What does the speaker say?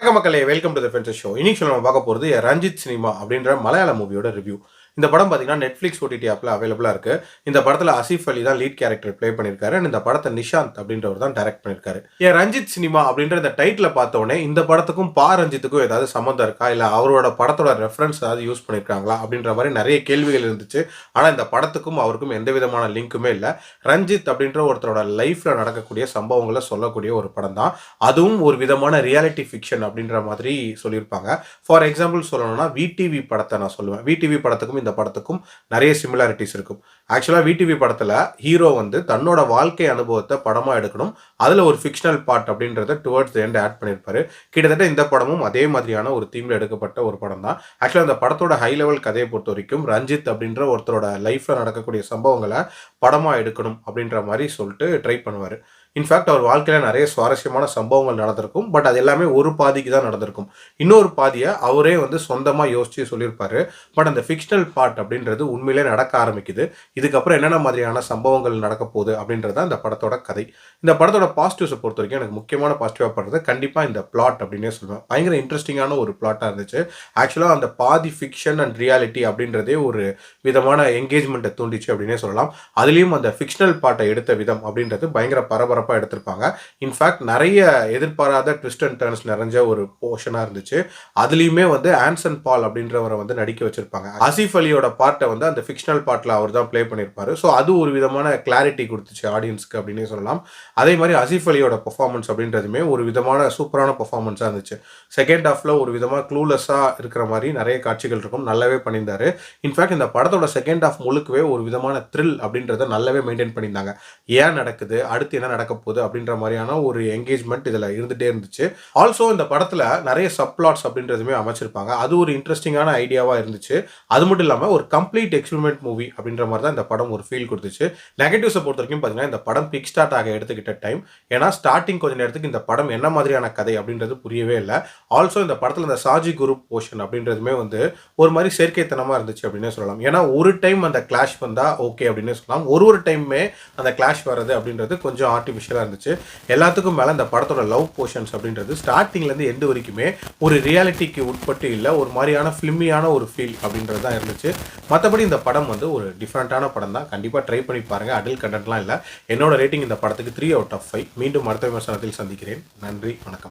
வணக்கம் மக்களே, welcome to the fences show. இன்னைக்கு நம்ம பார்க்க போகிறது ரஞ்சித் சினிமா அப்படின்ற மலையாள மூவியோட ரிவ்யூ. இந்த படம் பார்த்தீங்கன்னா நெட்ஃப்ளிக்ஸ் ஓடிடி ஆப்பில் அவைலபிளாக இருக்குது. இந்த படத்தில் ஆசிஃப் அலி தான் லீட் கேரக்டர் ப்ளே பண்ணியிருக்காரு. அண்ட் இந்த படத்தை நிஷாந்த் அப்படின்றவர் தான் டைரக்ட் பண்ணியிருக்காரு. ரஞ்சித் சினிமா அப்படின்ற இந்த டைட்டில் பார்த்தோன்னே இந்த படத்துக்கும் ரஞ்சித்துக்கும் ஏதாவது சம்மந்தம் இருக்கா, இல்லை அவரோட படத்தோட ரெஃபரன்ஸ் ஏதாவது யூஸ் பண்ணியிருக்காங்களா அப்படின்ற மாதிரி நிறைய கேள்விகள் இருந்துச்சு. ஆனால் இந்த படத்துக்கும் அவருக்கும் எந்த விதமான லிங்க்குமே இல்லை. ரஞ்சித் அப்படின்ற ஒருத்தரோட லைஃப்பில் நடக்கக்கூடிய சம்பவங்களை சொல்லக்கூடிய ஒரு படம் தான். அதுவும் ஒரு விதமான ரியாலிட்டி ஃபிக்ஷன் அப்படின்ற மாதிரி சொல்லியிருப்பாங்க. ஃபார் எக்ஸாம்பிள் சொல்லணும்னா விடிவி படத்தை நான் சொல்லுவேன். விடிவி படத்துக்கும் இந்த படத்துக்கும் நிறைய சிமிலாரிட்டிஸ் இருக்கும். ஆக்சுவலாக விடிவி படத்தில் ஹீரோ வந்து தன்னோட வாழ்க்கை அனுபவத்தை படமாக எடுக்கணும், அதில் ஒரு ஃபிக்ஷனல் பார்ட் அப்படின்றத டுவர்ட்ஸ் தி எண்ட் ஆட் பண்ணியிருப்பாரு. கிட்டத்தட்ட இந்த படமும் அதே மாதிரியான ஒரு தீமில் எடுக்கப்பட்ட ஒரு படம் தான். ஆக்சுவலாக இந்த படத்தோட ஹை லெவல் கதையை பொறுத்த வரைக்கும் ரஞ்சித் அப்படின்ற ஒருத்தரோட லைஃப்பில் நடக்கக்கூடிய சம்பவங்களை படமாக எடுக்கணும் அப்படின்ற மாதிரி சொல்லிட்டு ட்ரை பண்ணுவார். இன்ஃபேக்ட் அவர் வாழ்க்கையில் நிறைய சுவாரஸ்யமான சம்பவங்கள் நடந்திருக்கும். பட் அது எல்லாமே ஒரு பாதிக்கு தான் நடந்திருக்கும். இன்னொரு பாதியை அவரே வந்து சொந்தமாக யோசித்து சொல்லியிருப்பாரு. பட் அந்த ஃபிக்ஷனல் பார்ட் அப்படின்றது உண்மையிலே நடக்க ஆரம்பிக்குது. இதுக்கப்புறம் என்னென்ன மாதிரியான சம்பவங்கள் நடக்க போகுது அப்படின்றது அந்த படத்தோட கதை. இந்த படத்தோட பாசிட்டிவ்ஸை பொறுத்த வரைக்கும் எனக்கு முக்கியமான பாசிட்டிவாக படுறது கண்டிப்பாக இந்த பிளாட் அப்படின்னே சொல்லுவேன். பயங்கர இன்ட்ரெஸ்டிங்கான ஒரு பிளாட்டாக இருந்துச்சு. ஆக்சுவலாக அந்த பாதி ஃபிக்ஷன் அண்ட் ரியாலிட்டி அப்படின்றதே ஒரு விதமான என்கேஜ்மெண்ட்டை தூண்டிச்சு அப்படின்னே சொல்லலாம். அதுலேயும் அந்த ஃபிக்ஷனல் பார்ட்டை எடுத்த விதம் அப்படின்றது பயங்கர பரபரப்பாக எடுத்திருப்பாங்க. இன்ஃபேக்ட் நிறைய எதிர்பாராத ட்விஸ்ட் அண்ட் டர்ன்ஸ் நிறைஞ்ச ஒரு போர்ஷனாக இருந்துச்சு. அதுலேயுமே வந்து ஆன்சன் பால் அப்படின்றவரை வந்து நடிக்க வச்சிருப்பாங்க. ஆசிஃப் அலியோட பார்ட்டை வந்து அந்த ஃபிக்ஷனல் பார்ட்டில் அவர் தான் ப்ளே பண்ணியிருப்பாரு. ஸோ அது ஒரு விதமான கிளாரிட்டி கொடுத்துச்சு ஆடியன்ஸ்க்கு அப்படின்னே சொல்லலாம். அதே மாதிரி ஆசிஃப் அலியோட பர்ஃபார்மன்ஸ் அப்படின்றதுமே ஒரு விதமான சூப்பரான பர்ஃபார்மன்ஸாக இருந்துச்சு. செகண்ட் ஹாஃபில் ஒரு விதமாக க்ளூலெஸ்ஸாக இருக்கிற மாதிரி நிறைய காட்சிகள் இருக்கும். நல்லாவே பண்ணியிருந்தாரு. இன்ஃபேக்ட் இந்த படத்தோட செகண்ட் ஹாஃப் முழுக்கவே ஒரு விதமான த்ரில் அப்படின்றத நல்லாவே மெயின்டைன் பண்ணியிருந்தாங்க. ஏன் நடக்குது, அடுத்து என்ன நடக்க போகுது அப்படின்ற மாதிரியான ஒரு என்கேஜ்மெண்ட் இதில் இருந்துகிட்டே இருந்துச்சு. ஆல்சோ இந்த படத்தில் நிறைய சப்ளாட்ஸ் அப்படின்றதுமே அமைச்சிருப்பாங்க. அது ஒரு இன்ட்ரெஸ்டிங்கான ஐடியாவாக இருந்துச்சு. அது மட்டும் இல்லாமல் ஒரு கம்ப்ளீட் எக்ஸ்பெரிமெண்ட் மூவி அப்படின்ற மாதிரி தான் இந்த படம் ஒரு ஃபீல் கொடுத்துச்சு. நெகட்டிவ்ஸை பொறுத்த வரைக்கும் பார்த்தீங்கன்னா இந்த படம் கிக் ஸ்டார்ட் ஆக எடுத்துக்கிட்ட டைம். ஏன்னா ஸ்டார்டிங் கொஞ்சம் நேரத்துக்கு இந்த படம் என்ன மாதிரியான கதை அப்படின்றது புரியவே இல்லை. ஆல்சோ இந்த படத்தில் இந்த சாஜி குரூப் போர்ஷன் அப்படின்றதுமே வந்து ஒரு மாதிரி செயற்கைத்தனமாக இருந்துச்சு அப்படின்னே சொல்லலாம். ஏன்னா ஒரு டைம் அந்த கிளாஷ் வந்தால் ஓகே அப்படின்னே சொல்லலாம். ஒரு டைமே அந்த கிளாஷ் வர்றது அப்படின்றது கொஞ்சம் ஆர்டிஃபிஷியலாக இருந்துச்சு. எல்லாத்துக்கும் மேலே இந்த படத்தோட லவ் போர்ஷன்ஸ் அப்படின்றது ஸ்டார்டிங்லேருந்து எண்டு வரைக்குமே ஒரு ரியாலிட்டிக்கு உட்பட்டு இல்லை, ஒரு மாதிரியான ஃபிலிமியான ஒரு ஃபீல் அப்படின்றது தான் இருந்துச்சு. மற்றபடி இந்த படம் வந்து ஒரு டிஃப்ரெண்ட்டான படம் தான். கண்டிப்பாக ட்ரை பண்ணி பாருங்கள். அடல்ட் கண்டென்ட்லாம் இல்லை. என்னோட ரேட்டிங் இந்த படத்துக்கு 3 out of 5. மீண்டும் அடுத்த விமர்சனத்தில் சந்திக்கிறேன். நன்றி, வணக்கம்.